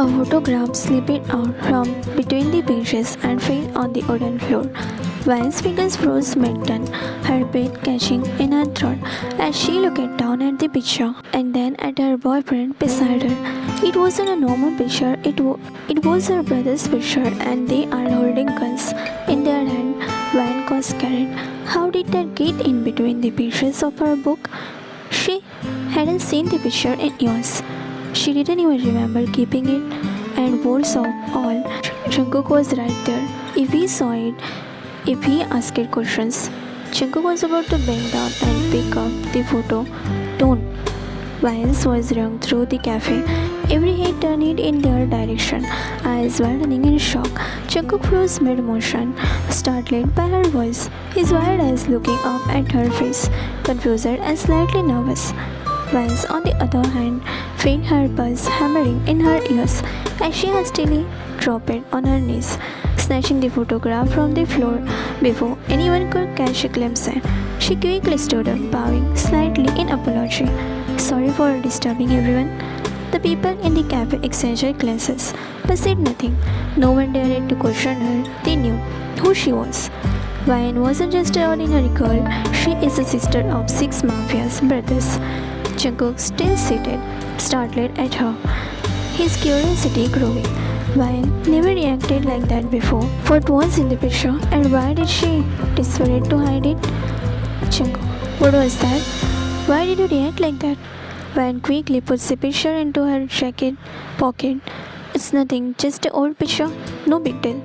A photograph slipped out from between the pages and fell on the wooden floor. Vine's fingers froze mid-turn, her breath catching in her throat as she looked down at the picture and then at her boyfriend beside her. It wasn't a normal picture, it was her brother's picture, and they are holding guns in their hand. Vine got scared. How did that get in between the pages of her book? She hadn't seen the picture in years. She didn't even remember keeping it, and worse of all, Jungkook was right there. If he saw it, if he asked questions, Jungkook was about to bend down and pick up the photo. Don't. Vine's voice rang through the cafe. Every head turned in their direction, eyes widening in shock. Jungkook froze mid-motion, startled by her voice, his wide eyes looking up at her face, confused and slightly nervous. Vance, on the other hand, felt her pulse hammering in her ears as she hastily dropped it on her knees, snatching the photograph from the floor before anyone could catch a glimpse. She quickly stood up, bowing slightly in apology. Sorry for disturbing everyone. The people in the cafe exchanged glances, but said nothing. No one dared to question her. They knew who she was. Vine wasn't just an ordinary girl, she is the sister of 6 mafia's brothers. Jungkook still seated, startled at her, his curiosity growing. Vine never reacted like that before. What was in the picture, and why did she desperate to hide it? Jungkook, what was that? Why did you react like that? Vine quickly puts the picture into her jacket pocket. It's nothing, just an old picture, no big deal.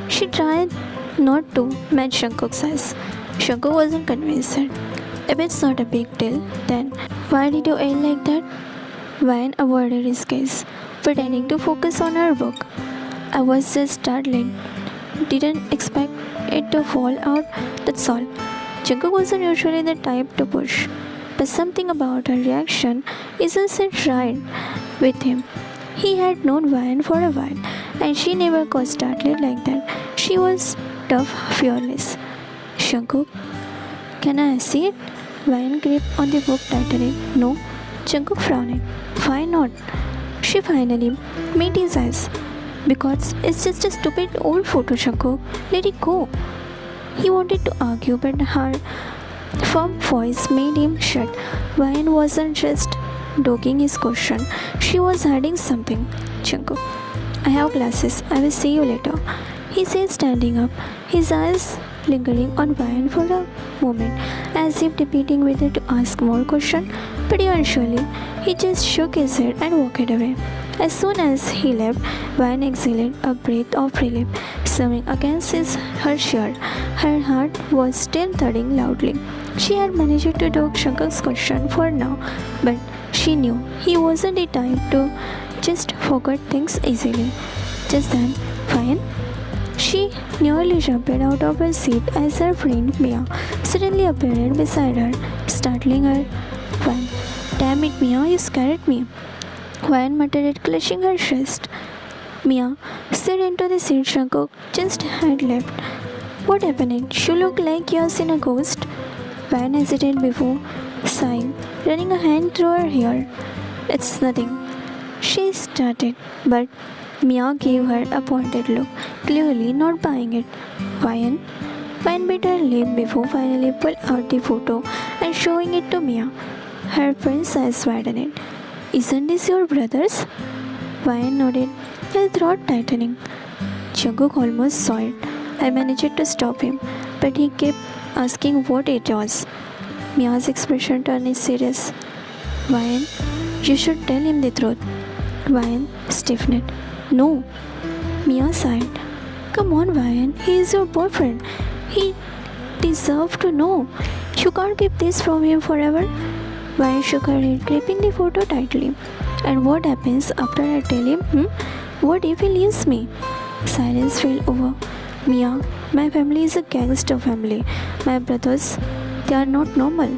She tried not to match Jungkook's eyes. Jungkook wasn't convinced. If it's not a big deal, then why did you act like that? Vine avoided his gaze, pretending to focus on her book. I was just startled. Didn't expect it to fall out, that's all. Jungkook wasn't usually the type to push, but something about her reaction isn't right with him. He had known Vine for a while, and she never got startled like that. She was tough, fearless. Jungkook, can I see it? Vine gripped on the book tightly. No. Jungkook frowned. Why not? She finally met his eyes. Because it's just a stupid old photo, Jungkook. Let it go. He wanted to argue, but her firm voice made him shut. Vine wasn't just dogging his question. She was hiding something. Jungkook, I have glasses. I will see you later. He said, standing up, his eyes lingering on Vine for a moment, as if debating whether to ask more questions, but eventually he just shook his head and walked away. As soon as he left, Vine exhaled a breath of relief, slumming against her shirt. Her heart was still thudding loudly. She had managed to dodge Jungkook's question for now, but she knew he wasn't the type to just forget things easily. Just then, Vine? She nearly jumped out of her seat as her friend Mia suddenly appeared beside her, startling her. Vine, damn it, Mia, you scared me. Vine muttered, clutching her chest. Mia slid into the seat Jungkook just had left. What happened? You look like you're seen a ghost. Vine hesitated before sighing, running a hand through her hair. It's nothing. She started, but Mia gave her a pointed look, clearly not buying it. Vine? Vine bit her lip before finally pulled out the photo and showing it to Mia. Her friend's eyes widened. Isn't this your brother's? Vine nodded, her throat tightening. Jungkook almost saw it. I managed to stop him, but he kept asking what it was. Mia's expression turned serious. Vine, you should tell him the truth. Vine stiffened. No. Mia sighed. Come on, Vine. He is your boyfriend. He deserves to know. You can't keep this from him forever. Vine shook her head, gripping the photo tightly. And what happens after I tell him? What if he leaves me? Silence fell over. Mia, my family is a gangster family. My brothers, they are not normal.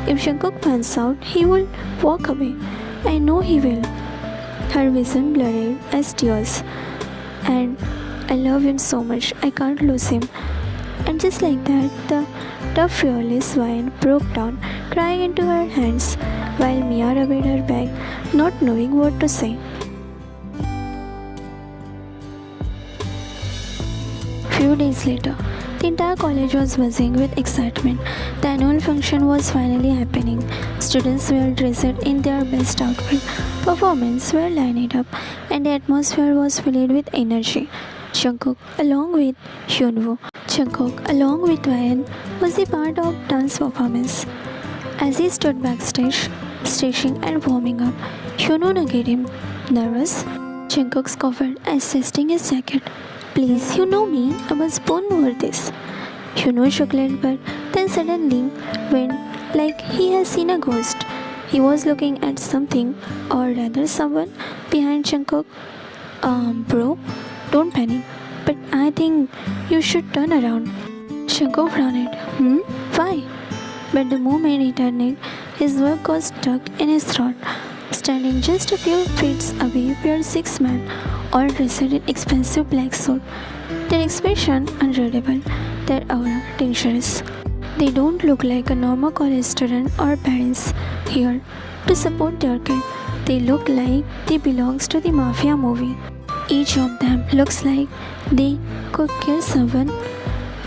If Jungkook finds out, he will walk away. I know he will. Her vision blurred as tears. And I love him so much, I can't lose him. And just like that, the tough, fearless Vine broke down, crying into her hands, while Mia rubbed her back, not knowing what to say. Few days later, the entire college was buzzing with excitement. The annual function was finally happening. Students were dressed in their best outfit. Performances were lined up, and the atmosphere was filled with energy. Jungkook, along with Ryan, was the part of dance performance. As he stood backstage, stretching and warming up, Hyunwoo nudged him. Nervous? Jungkook scoffed, adjusting his jacket. Please, you know me, I was born for this. Hyunwoo chuckled, but then suddenly went like he has seen a ghost. He was looking at something, or rather someone, behind Jungkook. Bro, don't panic, but I think you should turn around. Jungkook frowned. Why? But the moment he turned, his work was stuck in his throat. Standing just a few feet away were six men, all dressed in expensive black suits. Their expression unreadable, their aura dangerous. They don't look like a normal college student or parents here to support their kid. They look like they belong to the mafia movie. Each of them looks like they could kill someone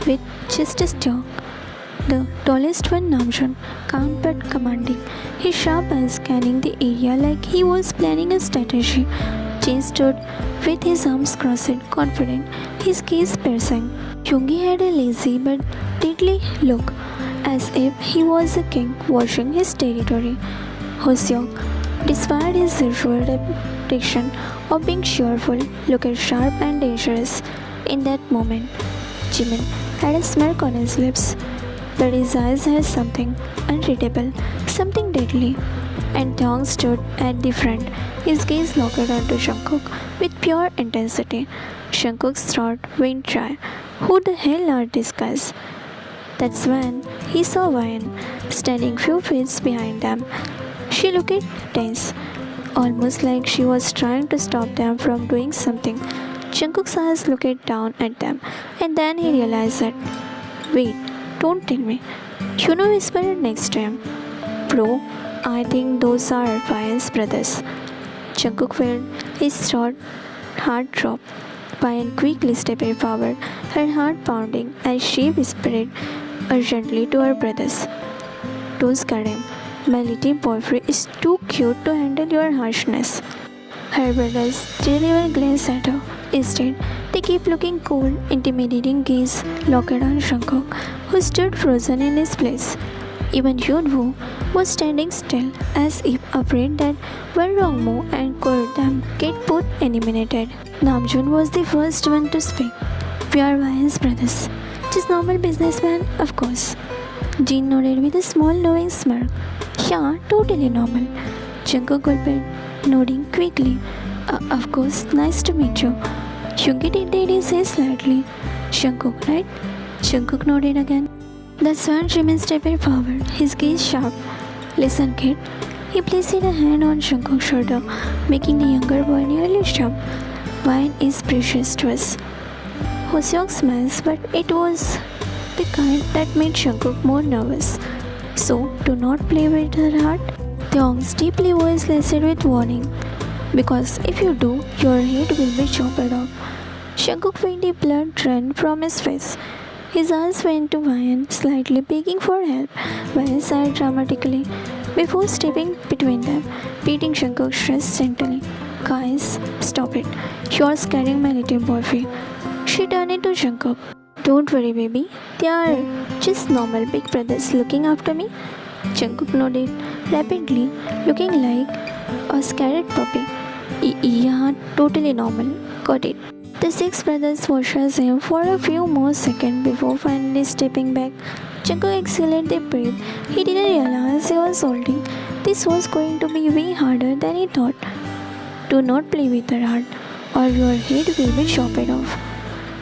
with just a stroke. The tallest one, Namjoon, calm but commanding, his sharp eyes scanning the area like he was planning a strategy. Jin stood with his arms crossed, confident, his gaze piercing. Yoongi had a lazy but deadly look, as if he was a king watching his territory. Hoseok, despite his usual reputation of being cheerful, looked sharp and dangerous in that moment. Jimin had a smirk on his lips, but his eyes had something unreadable, something deadly. And Taeyong stood at the front, his gaze locked onto Jungkook with pure intensity. Jungkook's throat went dry. Who the hell are these guys? That's when he saw Ryan standing few feet behind them. She looked tense, almost like she was trying to stop them from doing something. Jungkook's eyes looked down at them, and then he realized that, wait, don't tell me. Hyunwoo whispered next to him. Bro, I think those are Ryan's brothers. Jungkook felt his heart drop. Ryan quickly stepped forward, her heart pounding as she whispered urgently to her brothers. Don't scare him. My little boyfriend is too cute to handle your harshness. Her brothers didn't even glance at her. Instead, they kept looking cold, intimidating gaze locked on Jungkook, who stood frozen in his place. Even Hyunwoo was standing still, as if afraid that one wrong move and could them get both eliminated. Namjoon was the first one to speak. We are Ryan's brothers. Just normal businessman, of course. Jin nodded with a small knowing smirk. Yeah, totally normal. Jungkook gulped, nodding quickly. Of course, nice to meet you. Hyungi did his head slightly. Jungkook, right? Jungkook nodded again. The swan Jimin stepped forward, his gaze sharp. Listen, kid. He placed a hand on Jungkook's shoulder, making the younger boy nearly jump. Wine is precious to us. Hoseok smiles, but it was the kind that made Jungkook more nervous. So, do not play with her heart. Taeyong's deeply voice listened with warning. Because if you do, your head will be chopped off. Jungkook felt the blood run from his face. His eyes went to Ryan, slightly begging for help. Ryan sighed dramatically before stepping between them, beating Jungkook's chest gently. Guys, stop it. You're scaring my little boyfriend. She turned to Jungkook. Don't worry, baby. They are just normal big brothers looking after me. Jungkook nodded rapidly, looking like a scared puppy. Yeah, totally normal. Got it. The six brothers watched him for a few more seconds before finally stepping back. Jungkook exhaled a breath. He didn't realize he was holding. This was going to be way harder than he thought. Do not play with her heart, or your head will be chopped off.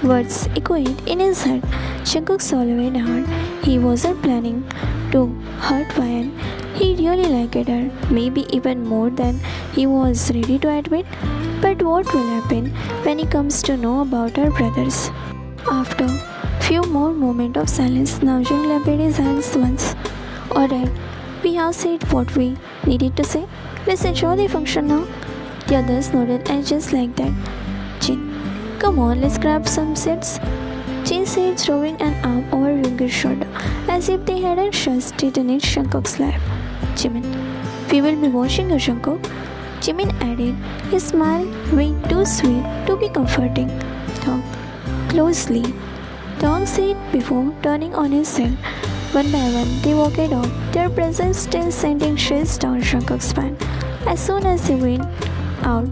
Words echoed in his head. Jungkook swallowed hard. He wasn't planning to hurt Ryan. He really liked her, maybe even more than he was ready to admit. But what will happen when he comes to know about her brothers? After few more moments of silence, Namjoon clapped his hands once. Alright, we have said what we needed to say. Let's enjoy the function now. The others nodded, and just like that, Jin, come on, let's grab some seats. She said, throwing an arm over Yoongi's shoulder, as if they hadn't just detonated Jungkook's lap. Jimin, we will be watching you, Jungkook. Jimin added, his smile way too sweet to be comforting. Talk closely. Dong said before turning on his cell. One by one, they walked off, their presence still sending chills down Jungkook's spine. As soon as they went out,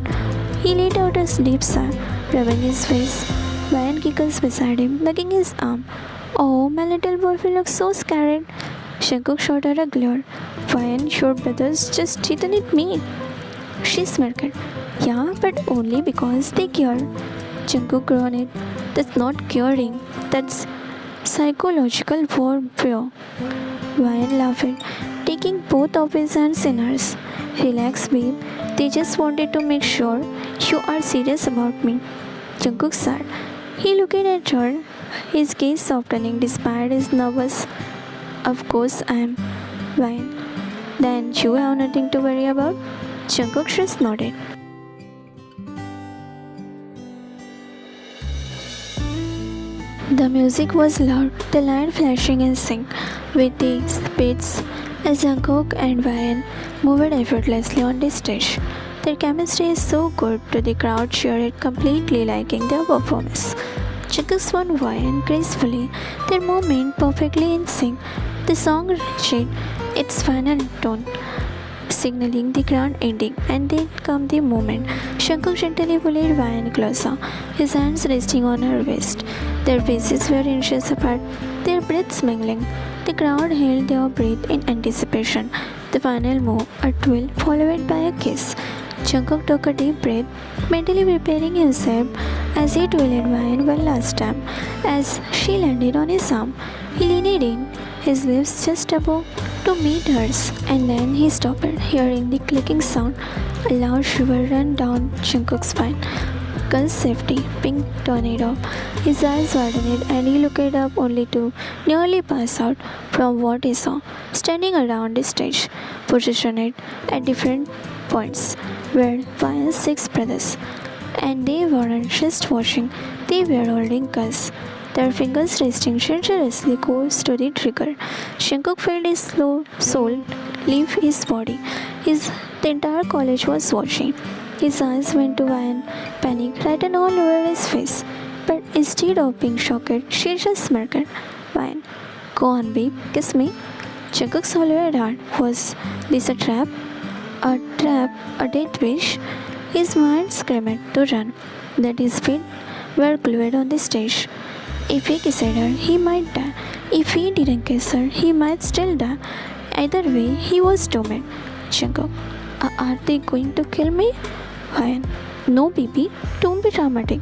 he let out a deep sigh, rubbing his face. Ryan giggles beside him, lugging his arm. Oh, my little boyfriend looks so scared. Jungkook shot her a glare. Ryan, your brothers just didn't me. She smirked. Yeah, but only because they care. Jungkook groaned. That's not caring. That's psychological warfare. Ryan laughed, taking both of his hands in hers. Relax, babe. They just wanted to make sure you are serious about me. Jungkook sighed. He looked at her, his gaze softening despite his nervous. Of course I am. Ryan. Then you have nothing to worry about? Jungkook just nodded. The music was loud, the light flashing in sync with the beats as Jungkook and Ryan moved effortlessly on the stage. Their chemistry is so good that the crowd cheered, completely liking their performance. Jungkook spun Ryan gracefully, their movement perfectly in sync. The song reached its final tone, signaling the grand ending, and then came the moment. Jungkook gently pulled Ryan closer, his hands resting on her waist. Their faces were inches apart, their breaths mingling. The crowd held their breath in anticipation. The final move, a twirl followed by a kiss. Jungkook took a deep breath, mentally preparing himself as he twirled Ryan one last time. As she landed on his arm, he leaned in, his lips just above to meet hers, and then he stopped, hearing the clicking sound. A loud shiver ran down Jungkook's spine. Gun's safety, pink tornado. His eyes widened and he looked up only to nearly pass out from what he saw. Standing around the stage, positioned at different points, were Ryan's 6 brothers. And they weren't just watching, they were holding guns, their fingers resting generously close to the trigger. Jungkook felt his slow soul leave his body. The entire college was watching. His eyes went to Ryan, panic written all over his face. But instead of being shocked, she just smirked. Ryan, go on, babe, kiss me. Jungkook swallowed hard. Was this a trap? A trap? A dead wish? His mind screamed to run, that his feet were glued on the stage. If he kissed her, he might die. If he didn't kiss her, he might still die. Either way, he was doomed. Jungkook, are they going to kill me? Ryan, no, baby, don't be dramatic.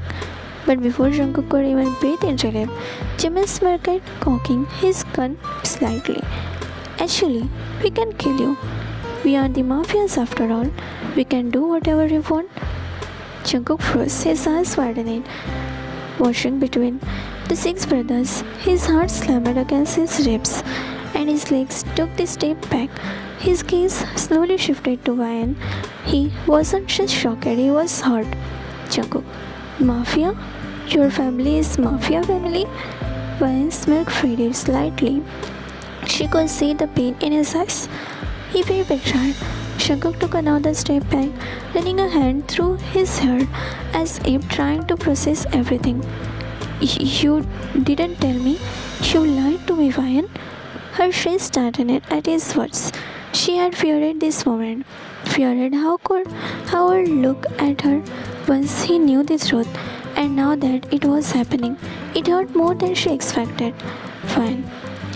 But before Jungkook could even breathe into him, Jimin smirked, cocking his gun slightly. Actually, we can kill you. We are the mafias after all. We can do whatever we want. Jungkook froze, his eyes widened, watching between the 6 brothers. His heart slammed against his ribs, and his legs took the step back. His gaze slowly shifted to Ryan. He wasn't just shocked, he was hurt. Jungkook, Mafia? Your family is Mafia family? Ryan's smirk faded slightly. She could see the pain in his eyes. He felt betrayed. Jungkook took another step back, running a hand through his hair as if trying to process everything. You didn't tell me. You lied to me, Ryan. Her face tightened at his words. She had feared this moment, feared how would look at her once he knew the truth, and now that it was happening, it hurt more than she expected. Fine,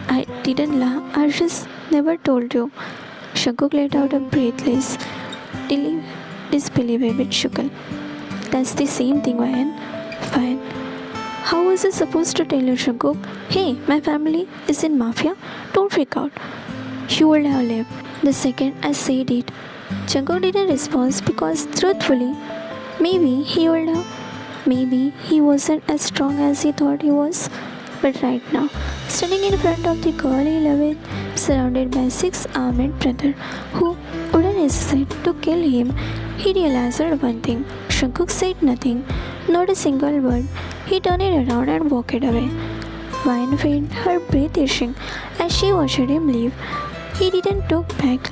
I didn't lie, I just never told you. Jungkook let out a breathless, disbelievable chuckle. That's the same thing, Ryan. Fine. How was I supposed to tell you, Jungkook? Hey, my family is in Mafia. Don't freak out. You would have left the second I said it. Jungkook didn't respond because, truthfully, maybe he would have. Maybe he wasn't as strong as he thought he was. But right now, standing in front of the girl he loved, surrounded by 6 armed brothers who wouldn't hesitate to kill him, he realized one thing. Jungkook said nothing, not a single word. He turned around and walked away. Wine felt her breath itching as she watched him leave. He didn't look back,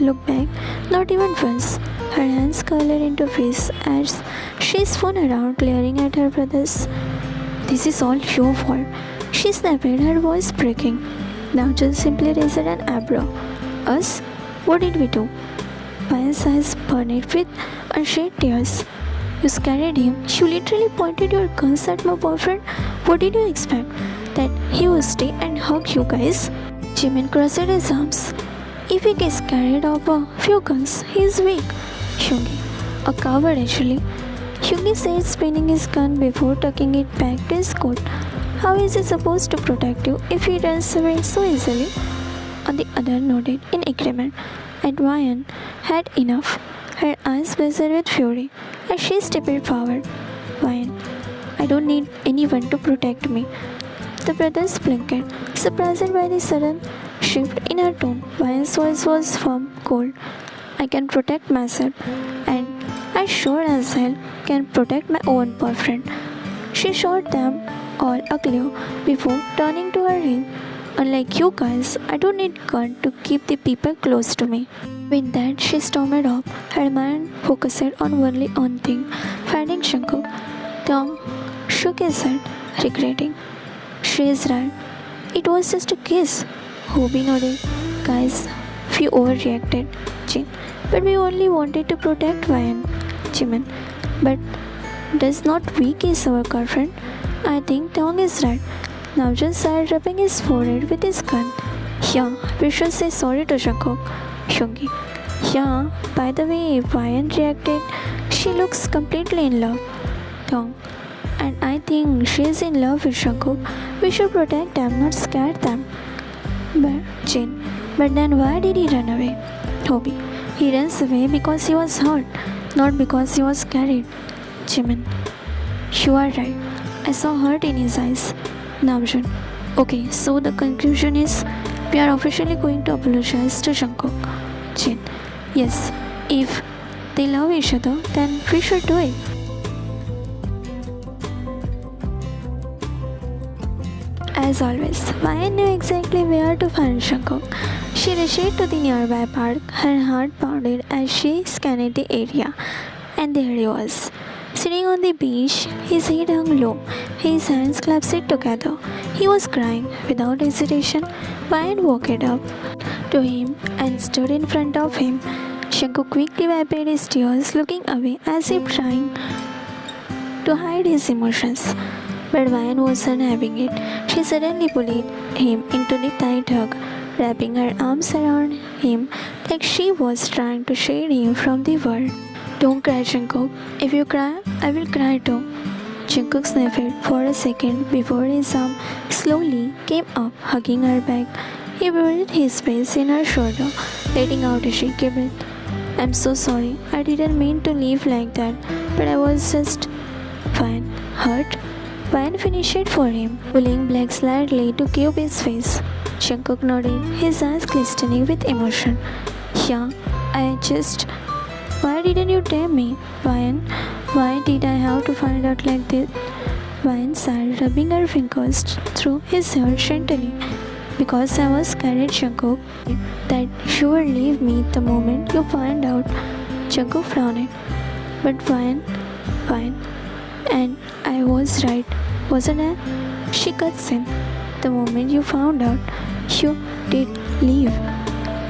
not even once. Her hands colored into face as she spun around, glaring at her brothers. This is all your fault. She snapped, her voice breaking. Now just simply raised an eyebrow. Us? What did we do? Vian's eyes burned with unshed tears. You scared him. You literally pointed your guns at my boyfriend. What did you expect? That he would stay and hug you guys? Jimin crossed his arms. If he gets carried off a few guns, he is weak. Hyungi, a coward actually. Hyungi said, spinning his gun before tucking it back to his coat. How is he supposed to protect you if he runs away so easily? The other nodded in agreement, and Ryan had enough. Her eyes blazed with fury as she stepped forward. Ryan, I don't need anyone to protect me. The brothers blinked, surprised by the sudden shift in her tone. Ryan's voice was firm, cold. I can protect myself, and I sure as hell can protect my own boyfriend. She showed them all a glue before turning to her heel. Unlike you guys, I don't need gun to keep the people close to me. With that, she stormed off, her mind focused on only one thing, finding Shankar. Tom shook his head, regretting. She is right. It was just a kiss. Hobie nodded. Guys, we overreacted, Jin. But we only wanted to protect Ryan, Jimin. But does not we kiss our girlfriend? I think Tong is right. Now just started rubbing his forehead with his gun. Yeah, we should say sorry to Jungkook. Hyungi. Yeah, by the way, Ryan reacted. She looks completely in love. Tong. And I think she is in love with Jungkook. We should protect them, not scare them. But Jin. But then why did he run away? Hobie. He runs away because he was hurt, not because he was carried. Jimin. You are right. I saw hurt in his eyes. Namjoon. Okay, so the conclusion is we are officially going to apologize to Jungkook. Jin. Yes, if they love each other, then we should do it. As always, Ryan knew exactly where to find Jungkook. She rushed to the nearby park, her heart pounded as she scanned the area. And there he was. Sitting on the beach, his head hung low, his hands clasped together. He was crying. Without hesitation, Ryan walked up to him and stood in front of him. Jungkook quickly wiped his tears, looking away as if trying to hide his emotions. But Ryan wasn't having it. She suddenly pulled him into the tight hug, wrapping her arms around him like she was trying to shade him from the world. Don't cry, Jungkook. If you cry, I will cry too. Jungkook sniffed for a second before his arm slowly came up, hugging her back. He buried his face in her shoulder, letting out a shaky breath. I'm so sorry. I didn't mean to leave like that, but I was just fine. Hurt? Ryan finished it for him, pulling back slightly to cube his face. Jungkook nodded, his eyes glistening with emotion. Yeah, I just... Why didn't you tell me, Ryan? Why did I have to find out like this? Ryan sighed, rubbing her fingers through his hair gently. Because I was scared, Jungkook, that you would leave me the moment you find out. Jungkook frowned. But Ryan, and I was right, wasn't I? She cuts in. The moment you found out, you did leave.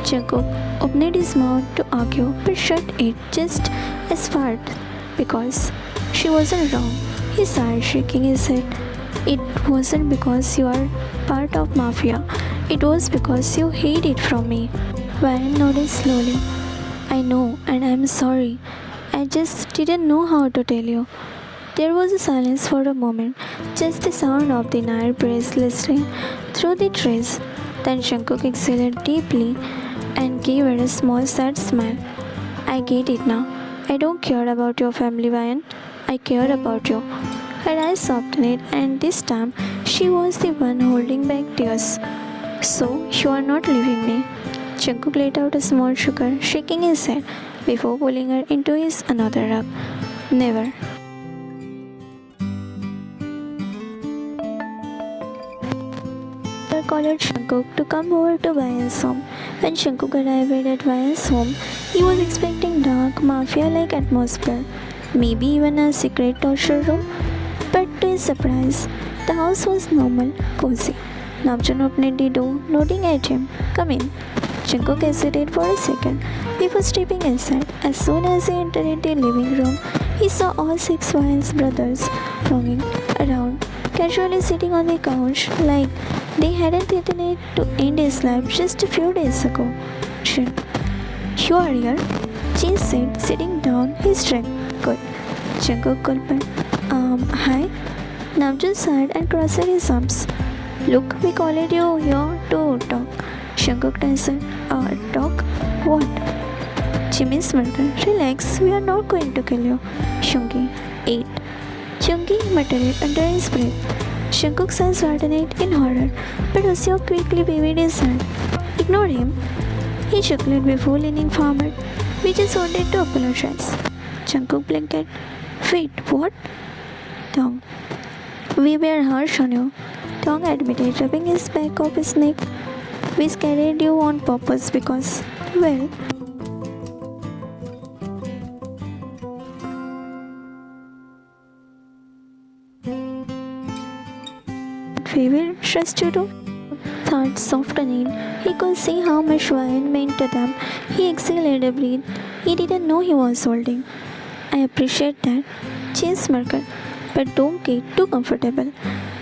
Jungkook opened his mouth to argue but shut it just as fast because she wasn't wrong. He sighed, shaking his head. It wasn't because you are part of Mafia. It was because you hid it from me. Ryan nodded slowly. I know, and I'm sorry. I just didn't know how to tell you. There was a silence for a moment, just the sound of the night breeze listening through the trees. Then Jungkook exhaled deeply and gave her a small sad smile. I get it now. I don't care about your family, Ryan. I care about you. Her eyes softened, and this time she was the one holding back tears. So, you are not leaving me. Jungkook let out a small sugar, shaking his head before pulling her into his another rug. Never. followed Jungkook to come over to Ryan's home. When Jungkook arrived at Ryan's home, he was expecting dark, mafia-like atmosphere, maybe even a secret torture room. But to his surprise, the house was normal, cozy. Namjoon opened the door, nodding at him. Come in. Jungkook hesitated for a second before stepping inside. As soon as he entered the living room, he saw all six Ryan's brothers hanging around, casually sitting on the couch like they hadn't threatened to end his life just a few days ago. Jin, you are here? Jin said, sitting down his drink. Good. Jungkook gulped. Hi. Namjoon sighed and crossed his arms. Look, we called you here to talk. Jungkook answered. Talk? What? Jimmy smirked. Relax, we are not going to kill you. Shungi, 8. Chungi muttered under his breath. Jungkook's eyes widened in horror, but Useo quickly waved his hand. Ignore him. He chuckled before leaning forward. We just wanted to apologize. Jungkook blinked. Wait, what? Dong. We were harsh on you. Dong admitted, rubbing his back of his neck. We scared you on purpose because, well, we will trust you to. Thoughts softened. He could see how much Ryan meant to them. He exhaled a breath he didn't know he was holding. I appreciate that. Jin smirked. But don't get too comfortable.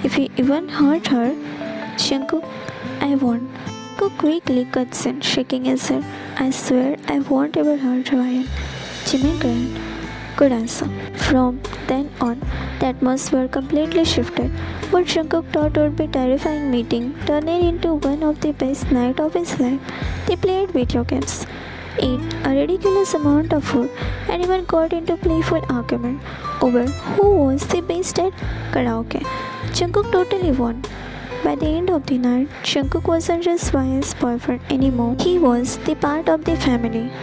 If you even hurt her, Jungkook, I won't. Jungkook quickly cuts in, shaking his head. I swear I won't ever hurt Ryan. Jimin grinned. Good answer. From then on, the atmosphere completely shifted. What Jungkook thought would be a terrifying meeting turned into one of the best nights of his life. They played video games, ate a ridiculous amount of food, and even got into playful argument over who was the best at karaoke. Jungkook totally won. By the end of the night, Jungkook wasn't just Ryan's boyfriend anymore. He was the part of the family.